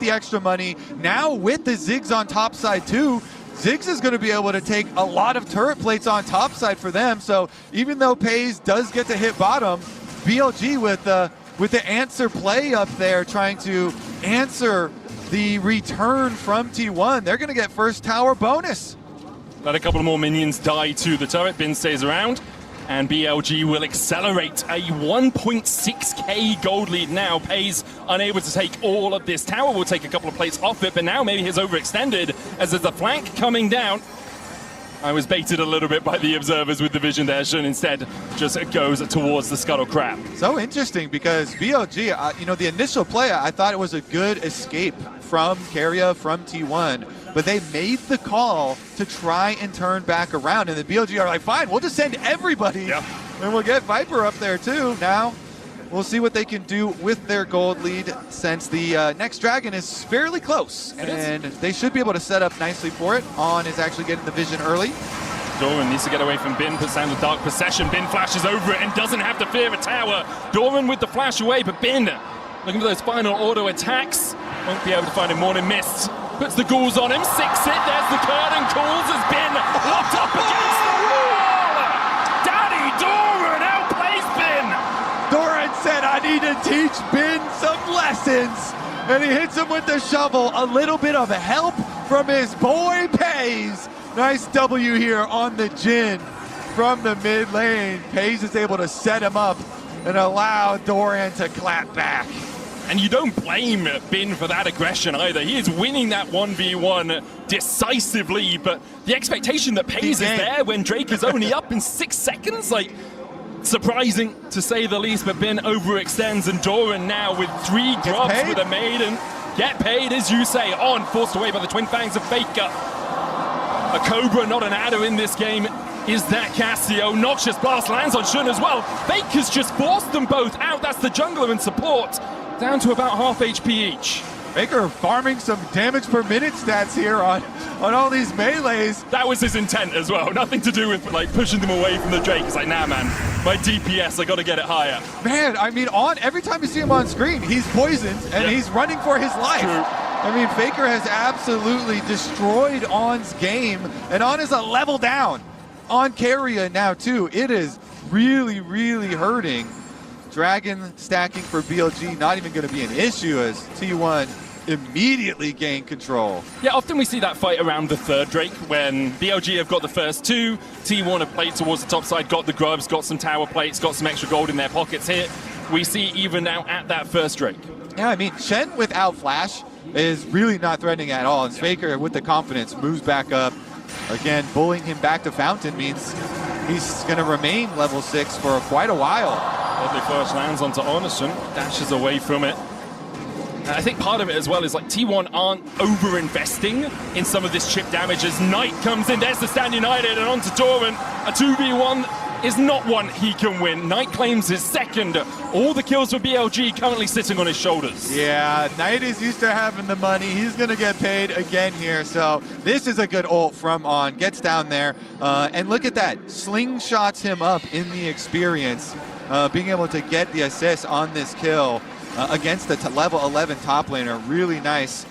the extra money. Now with the Ziggs on top side too, Ziggs is going to be able to take a lot of turret plates on top side for them. So even though Pays does get to hit bottom, BLG with the answer play up there, trying to answer the return from T1. They're going to get first tower bonus. Let a couple more minions die to the turret. Bin stays around, and BLG will accelerate a 1.6k gold lead now. Pays unable to take all of this tower. Will take a couple of plates off it, but now maybe he's overextended as there's a flank coming down. I was baited a little bit by the observers with the vision there. Shun instead just goes towards the Scuttle Crab. So interesting because BLG, you know, the initial play, I thought it was a good escape from Keria, from T1, but they made the call to try and turn back around, and the BLG are like, fine, we'll just send everybody, and we'll get Viper up there too. Now, we'll see what they can do with their gold lead, since the next dragon is fairly close, and they should be able to set up nicely for it. On is actually getting the vision early. Doran needs to get away from Bin, puts down the Dark Possession. Bin flashes over it and doesn't have to fear a tower. Doran with the flash away, but Bin looking for those final auto attacks. Won't be able to find him. Morning Mist puts the ghouls on him, 6 it, there's the curtain calls as Bin locked up against the wall. Daddy Doran outplays Bin. Doran said, I need to teach Bin some lessons. And he hits him with the shovel. A little bit of help from his boy Pays. Nice W here on the Jhin from the mid lane. Pays is able to set him up and allow Doran to clap back. And you don't blame Bin for that aggression either. He is winning that 1v1 decisively, but the expectation that Pays is there when Drake is only up in 6 seconds, like, surprising to say the least. But Bin overextends, and Doran now with 3 drops with a maiden. Get paid, as you say. On, forced away by the Twin Fangs of Faker. A Cobra, not an adder in this game. Is that Cassio? Noxious Blast lands on Shun as well. Faker's just forced them both out. That's the jungler and support. Down to about half HP each. Faker farming some damage per minute stats here on all these melees. That was his intent as well. Nothing to do with like pushing them away from the Drake. It's like, nah, man, my DPS, I got to get it higher. Man, I mean, every time you see him on screen, he's poisoned and he's running for his life. True. I mean, Faker has absolutely destroyed On's game, and On is a level down on Keria now too. It is really, really hurting. Dragon stacking for BLG not even going to be an issue as T1 immediately gain control. Yeah, often we see that fight around the third Drake when BLG have got the first 2, T1 have played towards the top side, got the grubs, got some tower plates, got some extra gold in their pockets here. We see even now at that first Drake. Yeah, I mean, Shen without flash is really not threatening at all, and Faker with the confidence moves back up. Again, bullying him back to Fountain means he's going to remain level 6 for quite a while. Lovely first lands onto Ornison, dashes away from it. And I think part of it as well is like T1 aren't over-investing in some of this chip damage as Knight comes in. There's the Stand United and onto Doran. A 2v1 is not one he can win. Knight claims his second. All the kills for BLG currently sitting on his shoulders. Yeah, Knight is used to having the money. He's going to get paid again here. So this is a good ult from On. Gets down there. And look at that. Slingshots him up in the experience. Being able to get the assist on this kill against the level 11 top laner. Really nice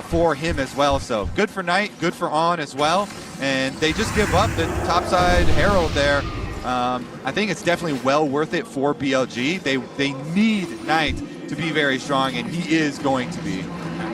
for him as well. So good for Knight, good for On as well. And they just give up the topside Herald there. I think it's definitely well worth it for BLG. They need Knight to be very strong, and he is going to be.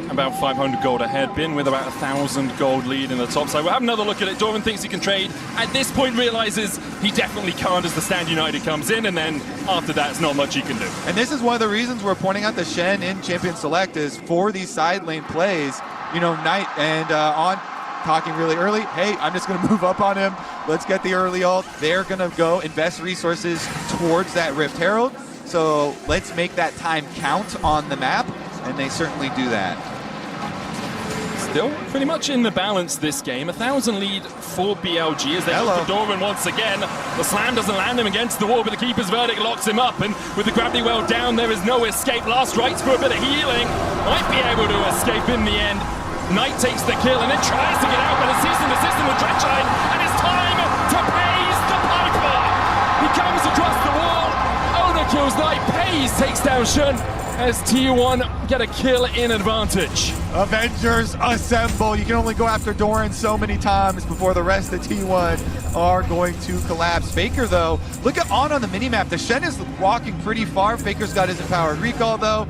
About 500 gold ahead. Bin with about 1,000 gold lead in the top side. We'll have another look at it. Doran thinks he can trade. At this point realizes he definitely can't as the Stand United comes in, and then after that, it's not much he can do. And this is one of the reasons we're pointing out the Shen in Champion Select is for these side lane plays, you know, Knight and On talking really early. Hey, I'm just going to move up on him. Let's get the early ult. They're going to go invest resources towards that Rift Herald. So let's make that time count on the map, and they certainly do that. Still pretty much in the balance this game. 1,000 lead for BLG as they look for Doran once again. The slam doesn't land him against the wall, but the keeper's verdict locks him up, and with the gravity well down, there is no escape. Last rites for a bit of healing. Might be able to escape in the end. Knight takes the kill and then tries to get out, but it's ceasing the system with Dredgine, and it's time to Pays the Piper. He comes across the wall. Owner kills Knight. Pays takes down Shun. as T1 get a kill in advantage. Avengers assemble. You can only go after Doran so many times before the rest of T1 are going to collapse. Faker, though, look at on the minimap. The Shen is walking pretty far. Faker's got his empowered recall, though,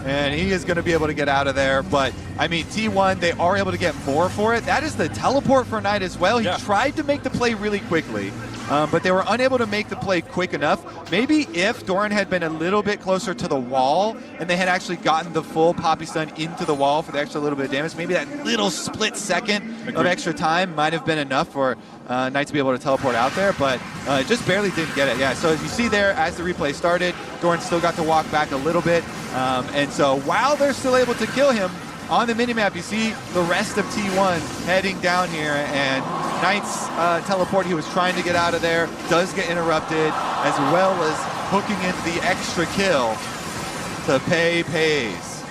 and he is going to be able to get out of there. But, I mean, T1, they are able to get more for it. That is the teleport for Knight as well. He tried to make the play really quickly, but they were unable to make the play quick enough. Maybe if Doran had been a little bit closer to the wall and they had actually gotten the full Poppy Stun into the wall for the extra little bit of damage, maybe that little split second of extra time might have been enough for Knight to be able to teleport out there, but just barely didn't get it. Yeah, so as you see there, as the replay started, Doran still got to walk back a little bit, and so while they're still able to kill him, on the minimap, you see the rest of T1 heading down here, and Knight's teleport, he was trying to get out of there, does get interrupted, as well as hooking in the extra kill to pays.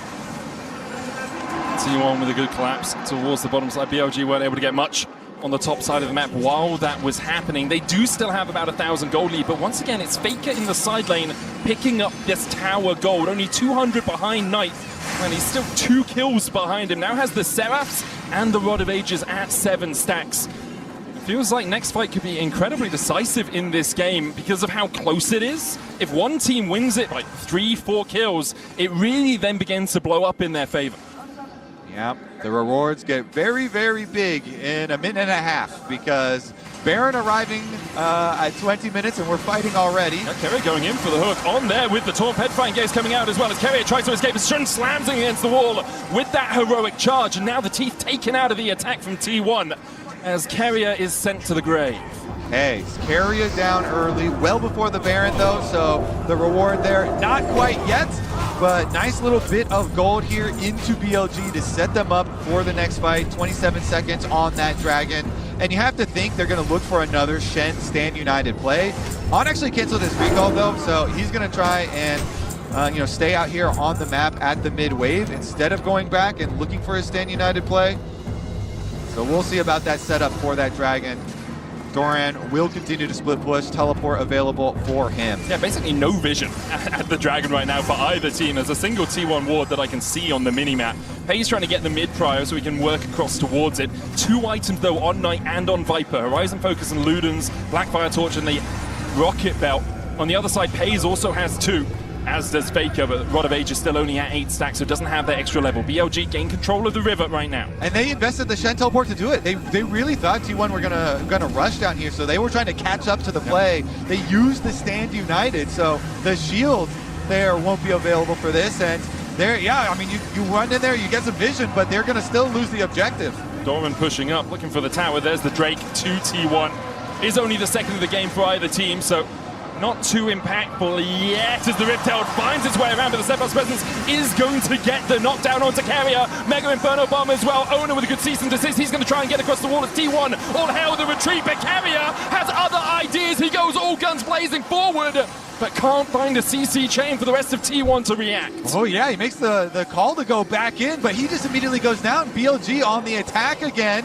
T1 with a good collapse towards the bottom side. BLG weren't able to get much on the top side of the map while that was happening. They do still have about 1,000 gold lead, but once again, it's Faker in the side lane picking up this tower gold. Only 200 behind Knight, and he's still 2 kills behind him. Now has the Seraphs and the Rod of Ages at 7 stacks. It feels like next fight could be incredibly decisive in this game because of how close it is. If one team wins it by 3-4 kills, it really then begins to blow up in their favor. Yeah, the rewards get very, very big in a minute and a half because Baron arriving at 20 minutes and we're fighting already. Keria going in for the hook on there with the Taunt Petrifying Gaze coming out as well as Keria tries to escape. Shen slams him against the wall with that heroic charge, and now the teeth taken out of the attack from T1 as Keria is sent to the grave. Hey, Keria down early, well before the Baron though, so the reward there, not quite yet, but nice little bit of gold here into BLG to set them up for the next fight. 27 seconds on that Dragon, and you have to think they're going to look for another Shen Stand United play. On actually canceled his recall though, so he's going to try and stay out here on the map at the mid wave instead of going back and looking for his Stand United play. So we'll see about that setup for that Dragon. Doran will continue to split push, teleport available for him. Yeah, basically no vision at the Dragon right now for either team. There's a single T1 ward that I can see on the minimap. Pei's trying to get the mid prio so we can work across towards it. 2 items though on Knight and on Viper. Horizon Focus and Ludens, Blackfire Torch and the Rocket Belt. On the other side, Pei's also has 2. As does Faker, but Rod of Age is still only at 8 stacks, so it doesn't have that extra level. BLG gain control of the river right now. And they invested the Shen teleport to do it. They really thought T1 were gonna rush down here, so they were trying to catch up to the play. They used the Stand United, so the shield there won't be available for this. And there, yeah, I mean, you run in there, you get some vision, but they're gonna still lose the objective. Doran pushing up, looking for the tower. There's the Drake to T1. Is only the second of the game for either team, so not too impactful yet as the Riptail finds its way around, but the Sephiroth's presence is going to get the knockdown onto Keria. Mega Inferno Bomb as well. Owner with a good cease and desist. He's going to try and get across the wall. It's T1. All hail the retreat, but Keria has other ideas. He goes all guns blazing forward, but can't find a CC chain for the rest of T1 to react. Oh yeah, he makes the call to go back in, but he just immediately goes down. BLG on the attack again.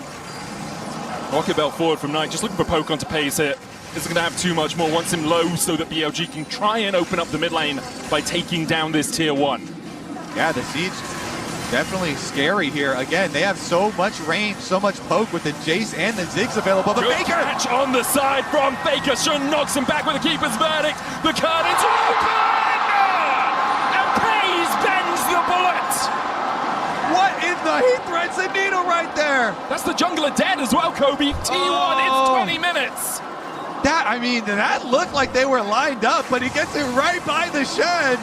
Rocket Belt forward from Knight, just looking for poke onto Pei's here. Isn't going to have too much more, wants him low so that BLG can try and open up the mid lane by taking down this tier 1. Yeah, the siege definitely scary here. Again, they have so much range, so much poke with the Jace and the Ziggs available. But Good Faker catch on the side from Faker. Shun knocks him back with a keeper's verdict. The curtains open! And Pei's bends the bullet! What in the, he threads the needle right there. That's the jungler dead as well, Kobe. T1, it's 20 minutes. That looked like they were lined up, but he gets it right by the Shen.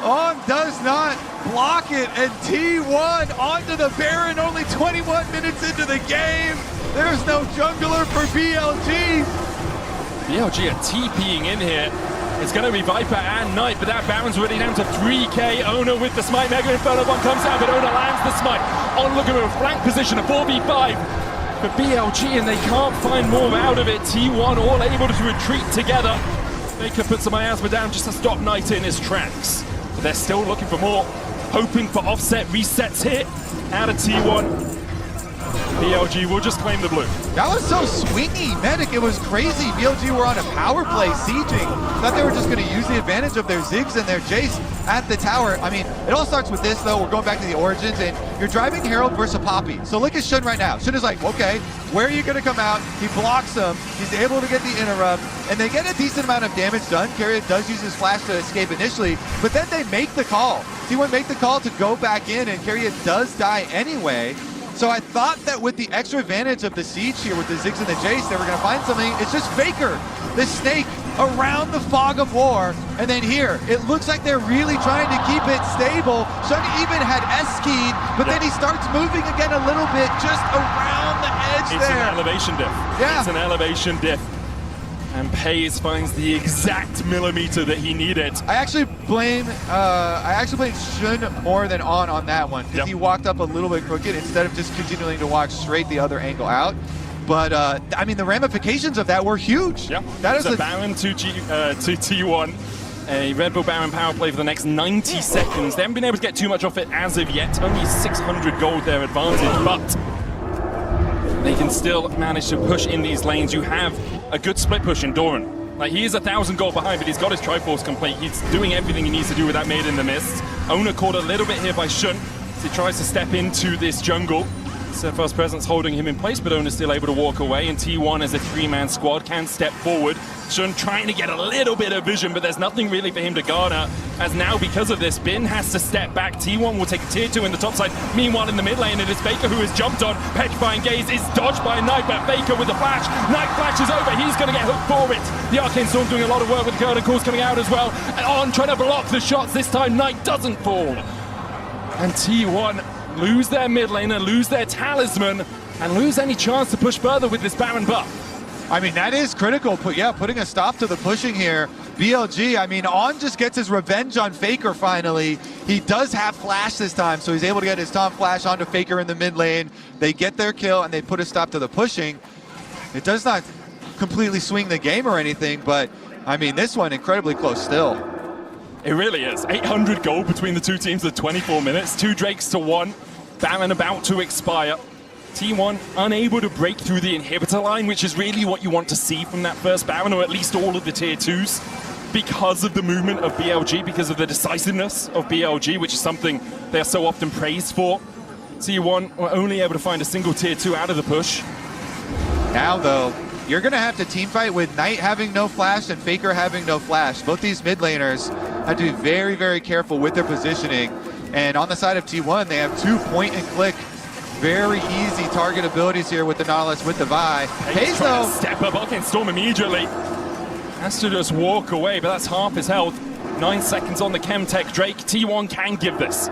On does not block it, and T1 onto the Baron, only 21 minutes into the game. There's no jungler for BLG. BLG are TPing in here. It's going to be Viper and Knight, but that Baron's already down to 3k. Owner with the smite. Mega Inferno Bomb comes out, but Owner lands the smite. On looking at a flank position, a 4v5. But BLG, and they can't find more out of it. T1 all able to retreat together. Faker puts some miasma down just to stop Knight in his tracks. But they're still looking for more, hoping for offset resets here out of T1. BLG will just claim the blue. That was so swingy, Medic. It was crazy. BLG were on a power play, sieging. Thought they were just going to use the advantage of their Ziggs and their Jace at the tower. I mean, it all starts with this, though. We're going back to the origins, and you're driving Herald versus Poppy. So look at Shun right now. Shun is like, okay, where are you going to come out? He blocks him. He's able to get the interrupt, and they get a decent amount of damage done. Keria does use his flash to escape initially, but then they make the call. T1 make the call to go back in, and Keria does die anyway. So I thought that with the extra advantage of the siege here with the Ziggs and the Jace, they were going to find something. It's just Faker, the snake, around the fog of war. And then here, it looks like they're really trying to keep it stable. Shun even had S-keyed, but then he starts moving again a little bit just around the edge It's there. an elevation diff. Yeah. It's an elevation diff. And FaZe finds the exact millimeter that he needed. I actually blame Shun more than on that one, because Yep. he walked up a little bit crooked instead of just continuing to walk straight the other angle out. But I mean, the ramifications of that were huge. Yeah, That is it's a Baron to T1. A Red Bull Baron power play for the next 90 seconds. They haven't been able to get too much off it as of yet. Only 600 gold their advantage, but they can still manage to push in these lanes. You have a good split push in Doran. Like, he is 1,000 gold behind, but he's got his Triforce complete. He's doing everything he needs to do with that Made in the Mist. Oner caught a little bit here by Shun as he tries to step into this jungle. Sephir's presence holding him in place, but Oner's still able to walk away, and T1 as a three-man squad can step forward. Shun trying to get a little bit of vision, but there's nothing really for him to garner, as now because of this, Bin has to step back. T1 will take a tier 2 in the top side. Meanwhile, in the mid lane, it is Faker who has jumped on. Petrifying Gaze is dodged by Knight, but Faker with the flash. Knight flashes over, he's going to get hooked for it. The Arcane Storm doing a lot of work with the Curtain Calls coming out as well. And On trying to block the shots. This time, Knight doesn't fall. And T1 lose their mid laner, lose their talisman, and lose any chance to push further with this Baron buff. I mean, that is critical. Putting a stop to the pushing here. BLG, I mean, On just gets his revenge on Faker finally. He does have flash this time, so he's able to get his Tom Flash onto Faker in the mid lane. They get their kill, and they put a stop to the pushing. It does not completely swing the game or anything, but, I mean, this one incredibly close still. It really is. 800 gold between the two teams at 24 minutes. 2 Drakes to 1. Baron about to expire. T1 unable to break through the inhibitor line, which is really what you want to see from that first Baron, or at least all of the tier 2s, because of the movement of BLG, because of the decisiveness of BLG, which is something they're so often praised for. T1 were only able to find a single tier 2 out of the push. Now, though, you're going to have to team fight with Knight having no flash and Faker having no flash. Both these mid laners have to be very, very careful with their positioning. And on the side of T1, they have 2 point-and-click, very easy target abilities here with the Nautilus, with the Vi. He's trying to step up, Arcane Storm immediately. Has to just walk away, but that's half his health. 9 seconds on the Chemtech Drake. T1 can give this.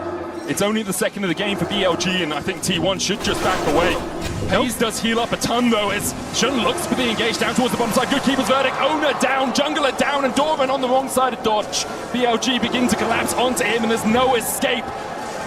It's only the second of the game for BLG, and I think T1 should just back away. FaZe does heal up a ton, though, as Shun looks for the engage down towards the bottom side. Good keeper's verdict. Oner down, Jungler down, and Doran on the wrong side of dodge. BLG begin to collapse onto him, and there's no escape.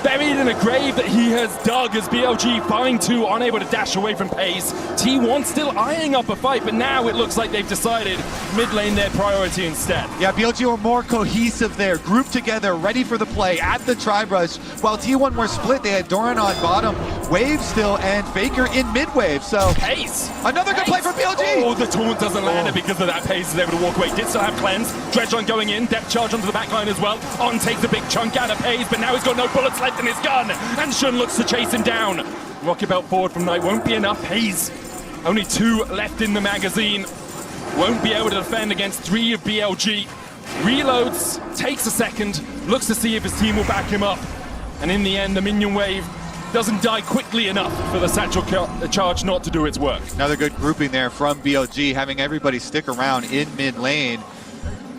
Buried in a grave that he has dug as BLG find 2, unable to dash away from FaZe. T1 still eyeing up a fight, but now it looks like they've decided mid lane their priority instead. Yeah, BLG were more cohesive there, grouped together, ready for the play at the Tri-Brush. While T1 were split, they had Doran on bottom, Wave still, and Faker in mid-wave. So FaZe! another good play from BLG! Oh, the taunt doesn't land it because of that. FaZe is able to walk away. Did still have cleanse. Dredge going in. Depth charge onto the back line as well. On takes a big chunk out of FaZe, but now he's got no bullets left in his gun. And Shun looks to chase him down. Rocket belt forward from Knight won't be enough. FaZe, only 2 left in the magazine. Won't be able to defend against 3 of BLG. Reloads, takes a second, looks to see if his team will back him up. And in the end, the minion wave doesn't die quickly enough for the satchel charge not to do its work. Another good grouping there from BLG, having everybody stick around in mid lane.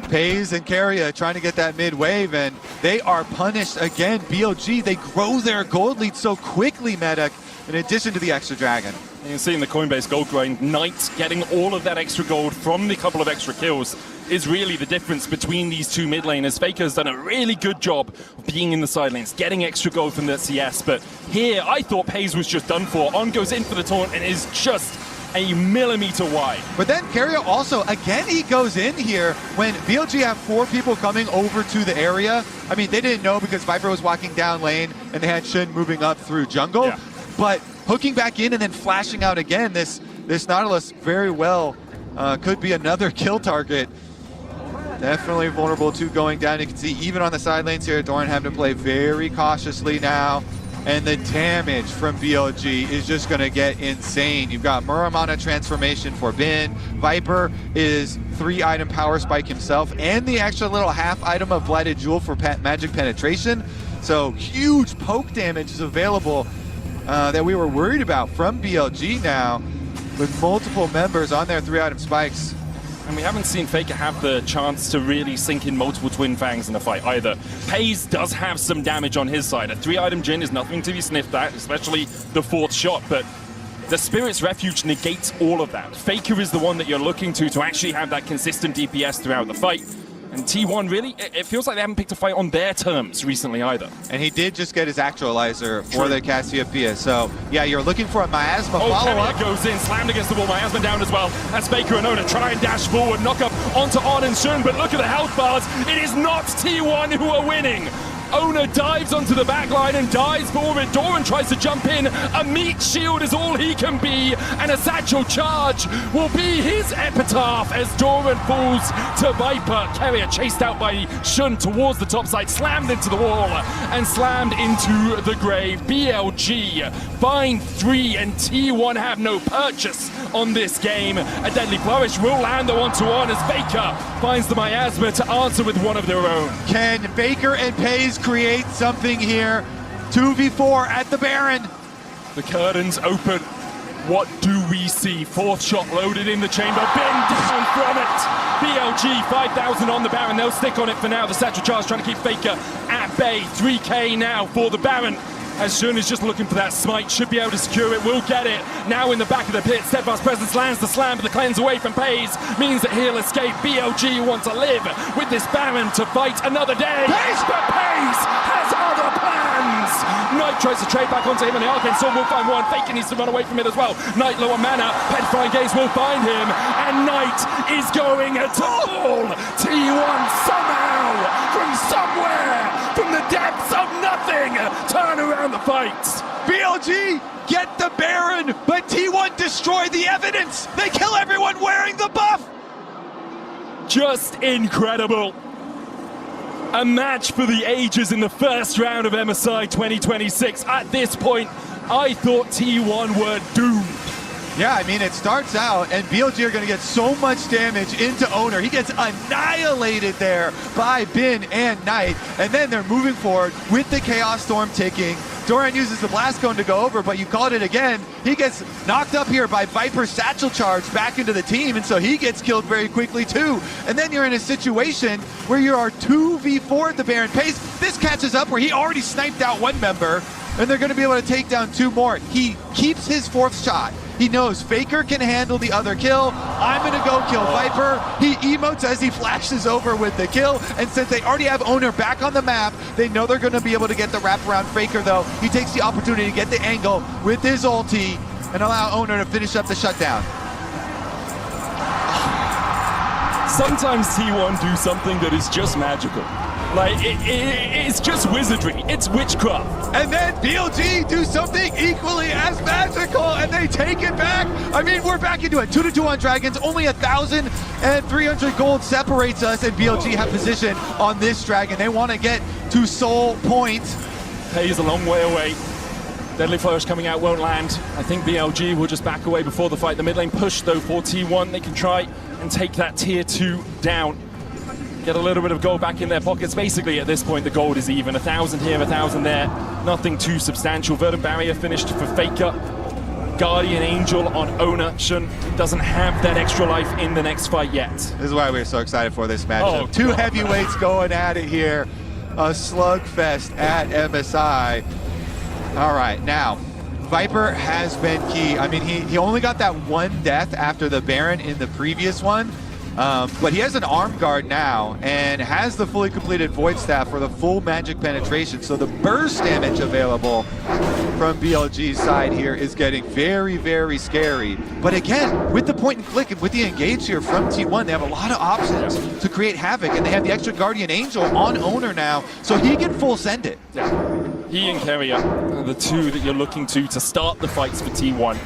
FaZe and Keria trying to get that mid wave, and they are punished again. BLG, they grow their gold lead so quickly, Medic, in addition to the extra dragon. You can see in the Coinbase gold grind, Knight getting all of that extra gold from the couple of extra kills is really the difference between these 2 mid laners. Faker's done a really good job of being in the side lanes, getting extra gold from the CS, but here I thought FaZe was just done for. On goes in for the taunt and is just a millimeter wide. But then Keria also, again, he goes in here when BLG have 4 people coming over to the area. I mean, they didn't know because Viper was walking down lane and they had Shin moving up through jungle. Yeah. But hooking back in and then flashing out again. This Nautilus very well could be another kill target. Definitely vulnerable to going down. You can see even on the side lanes here, Doran having to play very cautiously now. And the damage from BLG is just going to get insane. You've got Muramana transformation for Bin. Viper is 3-item power spike himself, and the extra little half item of Blighted Jewel for magic penetration. So huge poke damage is available that we were worried about from BLG now, with multiple members on their 3-item spikes. And we haven't seen Faker have the chance to really sink in multiple Twin Fangs in a fight either. Paze does have some damage on his side. A 3-item Jhin is nothing to be sniffed at, especially the 4th shot, but the Spirit's Refuge negates all of that. Faker is the one that you're looking to actually have that consistent DPS throughout the fight. And T1 really, it feels like they haven't picked a fight on their terms recently either. And he did just get his actualizer for the Cassiopeia. So yeah, you're looking for a Miasma follow-up. Goes in, slammed against the wall. Miasma down as well. As Faker and Oner try and dash forward, knock up onto On and Xun, but look at the health bars. It is not T1 who are winning. Oner dives onto the back line and dives for it. Doran tries to jump in. A meat shield is all he can be, and a satchel charge will be his epitaph as Doran falls to Viper. Keria chased out by Xun towards the top side, slammed into the wall and slammed into the grave. BLG find 3, and T1 have no purchase on this game. A deadly flourish will land the 1-to-1 as Faker finds the Miasma to answer with one of their own. Can Faker and Paze create something here? 2v4 at the Baron. The curtains open. What do we see? 4th shot loaded in the chamber. Bin down from it. BLG 5,000 on the Baron. They'll stick on it for now. The Satchel Charge trying to keep Faker at bay. 3k now for the Baron. As Xun is just looking for that smite, should be able to secure it, will get it. Now in the back of the pit, Steadfast Presence lands the slam, but the cleanse away from Paze means that he'll escape. BLG want to live with this Baron to fight another day. But Paze has other plans. Knight tries to trade back onto him, and the Arcane Sword will find one. Faker needs to run away from it as well. Knight low on mana, Petrifying Gaze will find him, and Knight is going to fall. T1 somehow, from somewhere, from the depths of nothing, turn around the fights. BLG get the Baron, but T1 destroy the evidence. They kill everyone wearing the buff. Just incredible. A match for the ages in the first round of MSI 2026. At this point, I thought T1 were doomed. Yeah, I mean, it starts out, and BLG are going to get so much damage into Oner. He gets annihilated there by Bin and Knight, and then they're moving forward with the Chaos Storm ticking. Doran uses the Blast Cone to go over, but you called it again. He gets knocked up here by Viper's Satchel Charge back into the team, and so he gets killed very quickly too. And then you're in a situation where you are 2v4 at the Baron Paze. This catches up where he already sniped out one member, and they're going to be able to take down 2 more. He keeps his 4th shot. He knows Faker can handle the other kill. I'm going to go kill Viper. He emotes as he flashes over with the kill. And since they already have Oner back on the map, they know they're going to be able to get the wrap around Faker, though. He takes the opportunity to get the angle with his ulti and allow Oner to finish up the shutdown. Sometimes T1 do something that is just magical. Like, it's just wizardry. It's witchcraft. And then BLG do something equally as magical, and they take it back. I mean, we're back into it. 2-2 on Dragons. Only 1,300 gold separates us, and BLG have position on this Dragon. They want to get to Soul Point. Paze a long way away. Deadly Flourish coming out won't land. I think BLG will just back away before the fight. The mid lane push, though, for T1. They can try and take that tier 2 down. Get a little bit of gold back in their pockets. Basically, at this point, the gold is even. 1,000 here, 1,000 there. Nothing too substantial. Verdant Barrier finished for Faker. Guardian Angel on Oner. Xun doesn't have that extra life in the next fight yet. This is why we're so excited for this matchup. Oh, 2 God. heavyweights going at it here. A slugfest at MSI. All right, now, Viper has been key. I mean, he only got that 1 death after the Baron in the previous one. But he has an arm guard now and has the fully completed Void Staff for the full magic penetration. So the burst damage available from BLG's side here is getting very, very scary. But again, with the point and click and with the engage here from T1, they have a lot of options to create havoc, and they have the extra Guardian Angel on Oner now, so he can full send it. Yeah. He and Keria are the two that you're looking to start the fights for T1.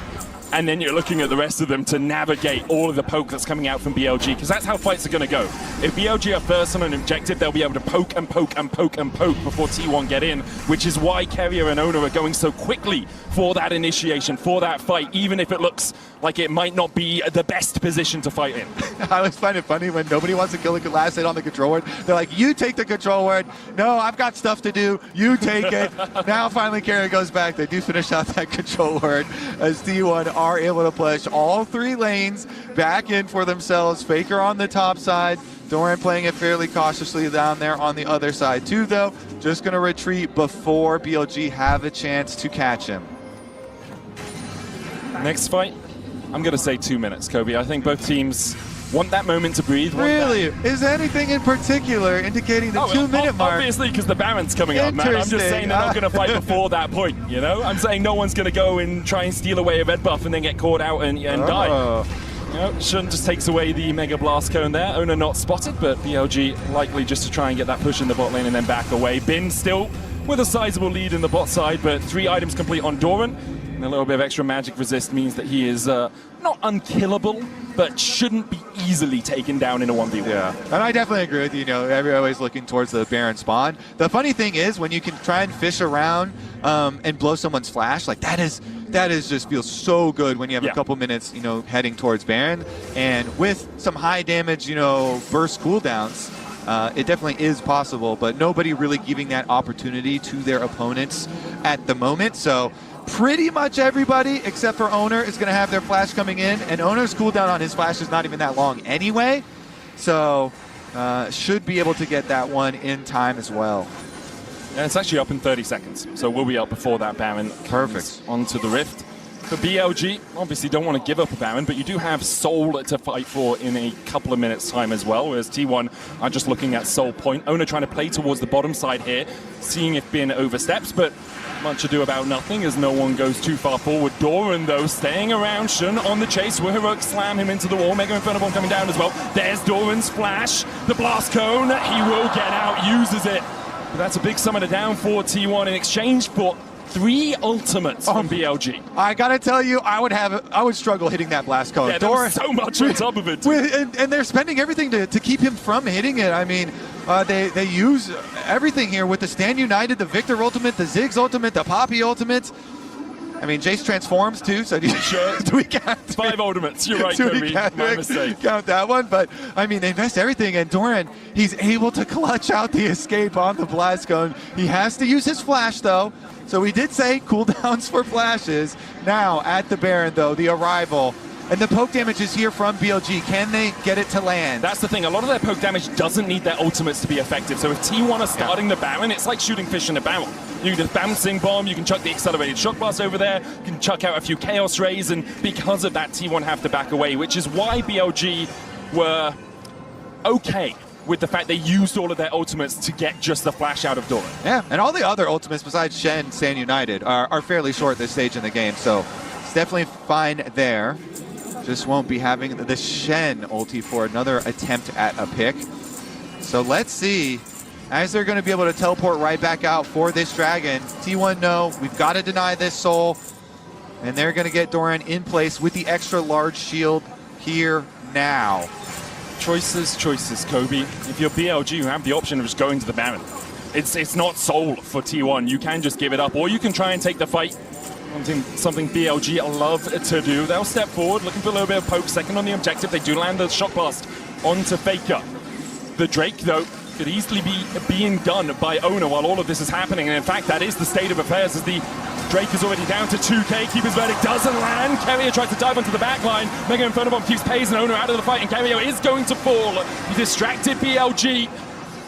And then you're looking at the rest of them to navigate all of the poke that's coming out from BLG, because that's how fights are going to go. If BLG are first on an objective, they'll be able to poke and poke and poke and poke before T1 get in, which is why Keria and Oner are going so quickly for that initiation, for that fight, even if it looks like it might not be the best position to fight in. I always find it funny when nobody wants to kill the last hit on the control word. They're like, you take the control word. No, I've got stuff to do. You take it. Now finally Keria goes back. They do finish out that control word as T1 are able to push all 3 lanes back in for themselves. Faker on the top side. Doran playing it fairly cautiously down there on the other side too, though. Just going to retreat before BLG have a chance to catch him. Next fight, I'm going to say 2 minutes, Kobe. I think both teams want that moment to breathe. Really? Is anything in particular indicating the 2-minute mark? Obviously, because the Baron's coming up, man. I'm just saying they're not going to fight before that point, you know? I'm saying no one's going to go and try and steal away a red buff and then get caught out and die. You know, Shun just takes away the Mega Blast Cone there. Oner not spotted, but BLG likely just to try and get that push in the bot lane and then back away. Bin still with a sizable lead in the bot side, but 3 items complete on Doran. And a little bit of extra magic resist means that he is not unkillable, but shouldn't be easily taken down in a 1v1. Yeah, and I definitely agree with you. You know, everybody's always looking towards the Baron spawn. The funny thing is when you can try and fish around and blow someone's flash, like that is just feels so good when you have a couple minutes, you know, heading towards Baron. And with some high damage, you know, burst cooldowns, it definitely is possible, but nobody really giving that opportunity to their opponents at the moment. So pretty much everybody except for Oner is going to have their flash coming in, and Oner's cooldown on his flash is not even that long anyway, so should be able to get that one in time as well. Yeah, it's actually up in 30 seconds, so we'll be up before that Baron comes onto the Rift. For BLG, obviously don't want to give up a Baron, but you do have Soul to fight for in a couple of minutes' time as well, whereas T1 are just looking at Soul Point. Oner trying to play towards the bottom side here, seeing if Bin oversteps, but much ado about nothing as no one goes too far forward. Doran, though, staying around. Shun on the chase. Heroic slam him into the wall. Mega Inferno Bomb coming down as well. There's Doran's flash. The Blast Cone. He will get out, uses it. But that's a big summoner down for T1 in exchange for 3 ultimates from BLG. I gotta tell you, I would struggle hitting that Blast Cone. Yeah, there's so much on top of it. And they're spending everything to keep him from hitting it. I mean, they use everything here with the Stand United, the Victor ultimate, the Ziggs ultimate, the Poppy ultimate. I mean, Jace transforms too, so do we count 5 ultimates? You're right, Kobe. My mistake. Count that one, but I mean, they invest everything, and Doran, he's able to clutch out the escape on the Blast Cone. He has to use his flash though, so we did say cooldowns for flashes. Now at the Baron though, the arrival. And the poke damage is here from BLG. Can they get it to land? That's the thing. A lot of their poke damage doesn't need their ultimates to be effective. So if T1 are starting the Baron, it's like shooting fish in a barrel. You can just bouncing bomb, you can chuck the accelerated shock blast over there, you can chuck out a few chaos rays, and because of that, T1 have to back away, which is why BLG were okay with the fact they used all of their ultimates to get just the flash out of Doran. Yeah, and all the other ultimates besides Shen, Stand United, are fairly short at this stage in the game, so it's definitely fine there. Just won't be having the Shen ulti for another attempt at a pick. So let's see, as they're going to be able to teleport right back out for this Dragon. T1 no, we've got to deny this Soul. And they're going to get Doran in place with the extra large shield here now. Choices, Kobe. If you're BLG, you have the option of just going to the Baron. It's not Soul for T1. You can just give it up, or you can try and take the fight. Something BLG love to do. They'll step forward, looking for a little bit of poke. Second on the objective, they do land the shock blast onto Faker. The Drake, though, could easily be being done by Oner while all of this is happening. And in fact, that is the state of affairs as the Drake is already down to 2k. Keeper's Verdict doesn't land. Keria tries to dive onto the back line. Mega Inferno Bomb keeps Paze and Oner out of the fight, and Keria is going to fall. He distracted BLG.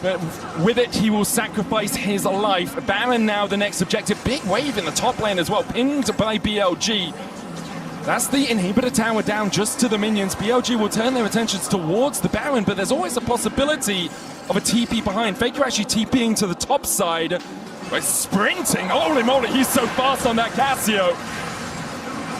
But with it, he will sacrifice his life. Baron now the next objective. Big wave in the top lane as well, pinged by BLG. That's the inhibitor tower down just to the minions. BLG will turn their attentions towards the Baron, but there's always a possibility of a TP behind. Faker actually TPing to the top side by sprinting. Holy moly, he's so fast on that Cassio.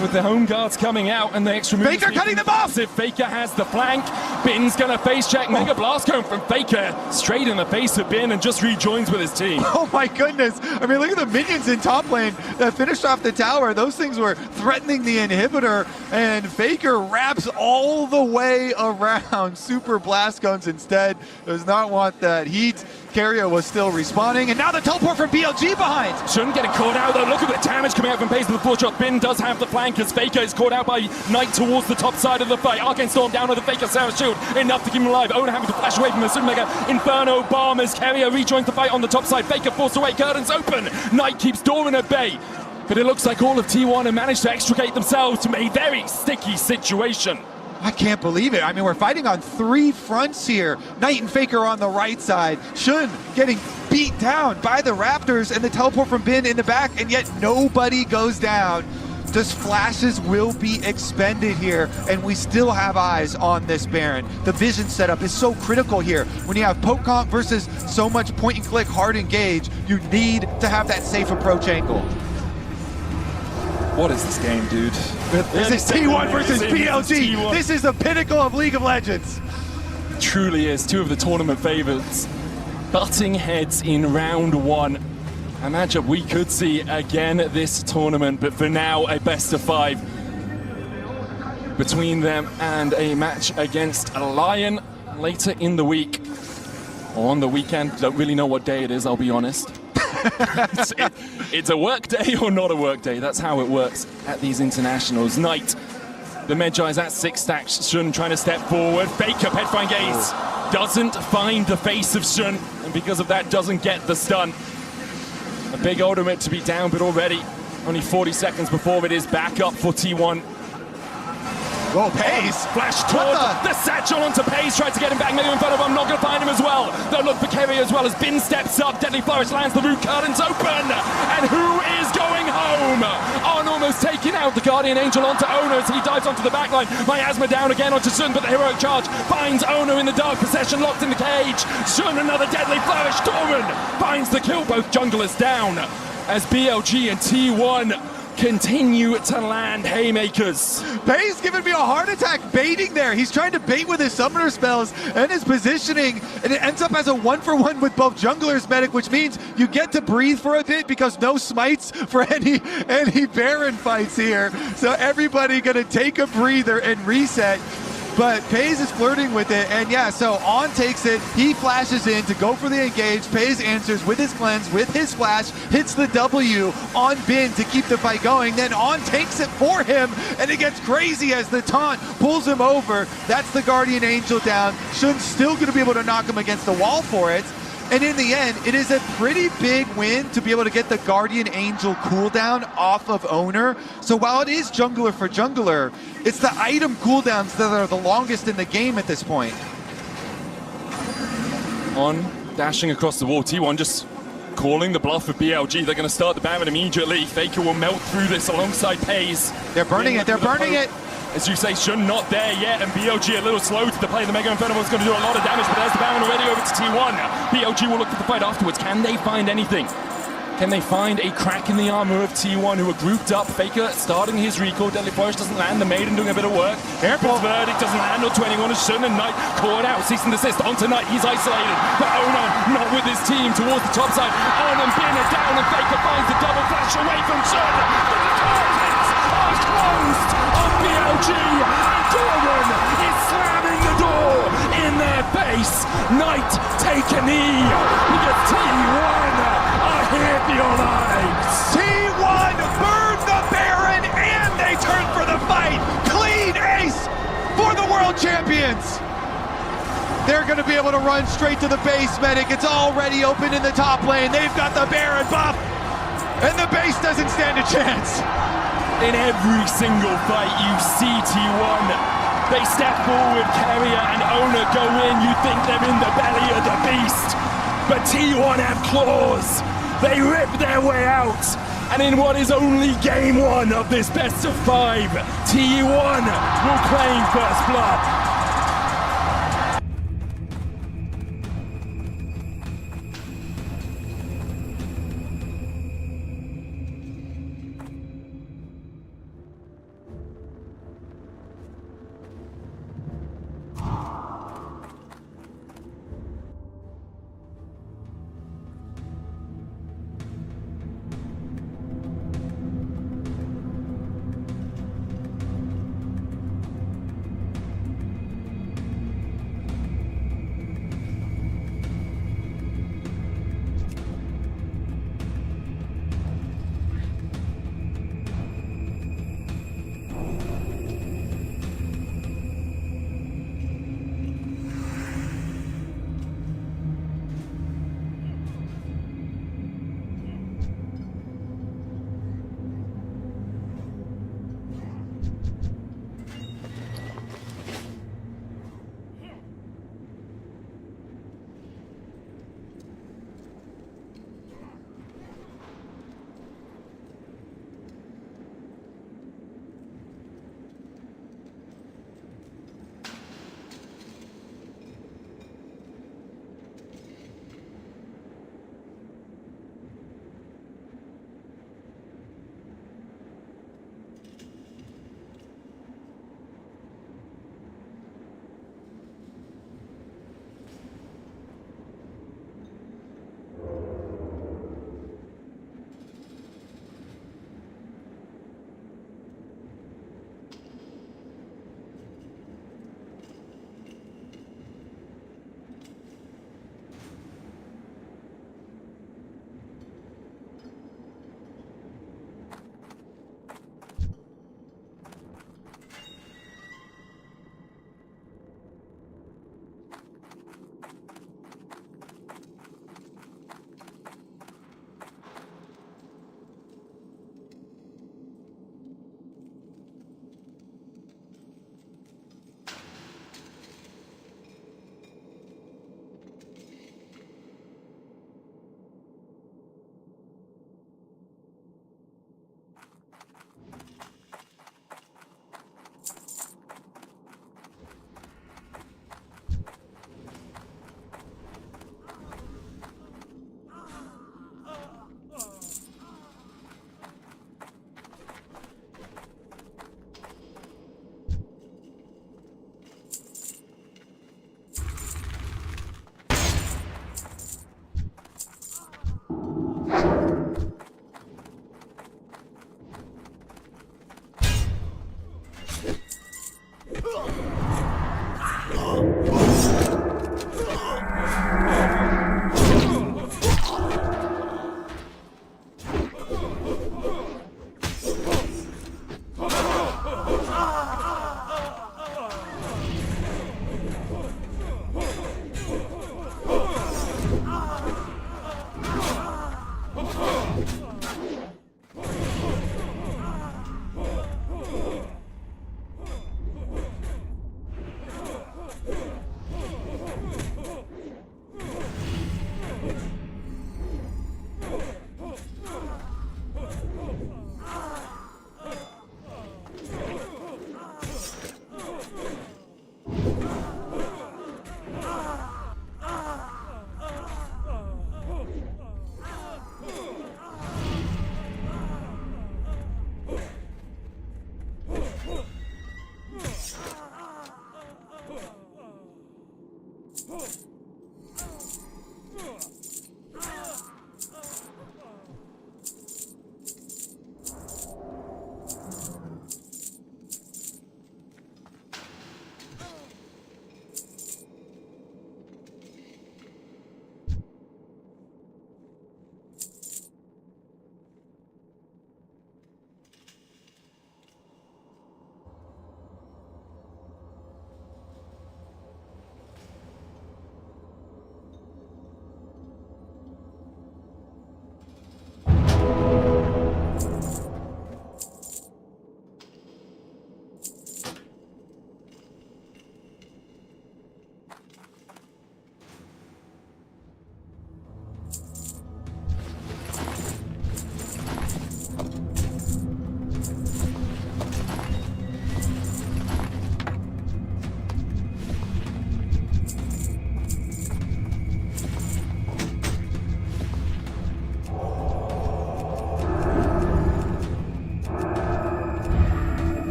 with the home guards coming out and the extra moves. Faker cutting them off! Faker has the flank. Bin's gonna face check. Mega Blast going from Faker straight in the face of Bin and just rejoins with his team. Oh my goodness. I mean, look at the minions in top lane that finished off the tower. Those things were threatening the inhibitor, and Faker wraps all the way around. Super blast guns instead. Does not want that heat. Keria was still respawning, and now the teleport from BLG behind. Shouldn't get caught out though. Look at the damage coming out from Pace with the 4-shot. Bin does have the flank as Faker is caught out by Knight towards the top side of the fight. Arcane Storm down on the Faker Sour Shield, enough to keep him alive. Owen having to flash away from the Super Mega Inferno bomb as Keria rejoins the fight on the top side. Faker forced away, curtains open. Knight keeps Doran at bay. But it looks like all of T1 have managed to extricate themselves from a very sticky situation. I can't believe it. I mean, we're fighting on 3 fronts here. Knight and Faker on the right side. Shun getting beat down by the Raptors, and the teleport from Bin in the back, and yet nobody goes down. Just flashes will be expended here, and we still have eyes on this Baron. The vision setup is so critical here. When you have poke comp versus so much point and click hard engage, you need to have that safe approach angle. What is this game, dude? This is T1 versus BLG. This is the pinnacle of League of Legends. Truly is. Two of the tournament favorites butting heads in round 1. A matchup we could see again this tournament, but for now, a best of 5 between them and a match against a Lion later in the week. Or on the weekend. Don't really know what day it is, I'll be honest. It's a work day or not a work day. That's how it works at these internationals. Knight, the Medjai's at 6 stacks. Shun trying to step forward. Faker, Petrifying Gaze, doesn't find the face of Shun, and because of that, doesn't get the stun. A big ultimate to be down, but already only 40 seconds before it is back up for T1. Whoa, Pace! Flash towards the satchel onto Pace, tried to get him back, maybe in front of him, not going to find him as well. They'll look for Keria as well as Bin steps up, Deadly Flourish lands, the root curtains open, and who is going home? On almost taking out the Guardian Angel onto Ono as he dives onto the backline. Miasma down again onto Shun, but the heroic charge finds Ono in the dark possession, locked in the cage. Shun, another Deadly Flourish, Doran finds the kill, both junglers down, as BLG and T1 continue to land haymakers. Bay's giving me a heart attack baiting there. He's trying to bait with his summoner spells and his positioning, and it ends up as a 1-for-1 with both junglers, Medic, which means you get to breathe for a bit because no smites for any Baron fights here. So everybody gonna take a breather and reset. But Paze is flirting with it, and yeah, so On takes it, he flashes in to go for the engage, Paze answers with his cleanse, with his flash, hits the W on Bin to keep the fight going, then On takes it for him, and it gets crazy as the taunt pulls him over. That's the Guardian Angel down. Shun's still gonna be able to knock him against the wall for it. And in the end, it is a pretty big win to be able to get the Guardian Angel cooldown off of Owner. So while it is jungler for jungler, it's the item cooldowns that are the longest in the game at this point. On dashing across the wall, T1 just calling the bluff of BLG. They're going to start the Baron immediately. Faker will melt through this alongside Paze. They're burning it, they're burning it. As you say, Shun not there yet, and BLG a little slow to the play. The Mega Inferno is going to do a lot of damage, but there's the Baron already over to T1. BLG will look for the fight afterwards. Can they find anything? Can they find a crack in the armor of T1 who are grouped up? Faker starting his recall. Deadly Flourish doesn't land. The Maiden doing a bit of work. Careful. Verdict doesn't land onto anyone as Shun and Knight caught out. Cease and desist onto Knight. He's isolated. But Ono not with his team towards the top side. On and Bin are down, and Faker finds the double flash away from Shun. But the targets are closed on BLG. And Doran is slamming the door in their face. Knight take a knee. Because T1 are here for your lives. T1 burned the Baron and they turn for the fight. Clean ace for the world champions. They're going to be able to run straight to the base, Medic. It's already open in the top lane. They've got the Baron buff, and the base doesn't stand a chance. In every single fight you see T1, they step forward, Keria and Owner go in. You think they're in the belly of the beast, but T1 have claws. They rip their way out, and in what is only game 1 of this best of 5, T1 will claim first blood.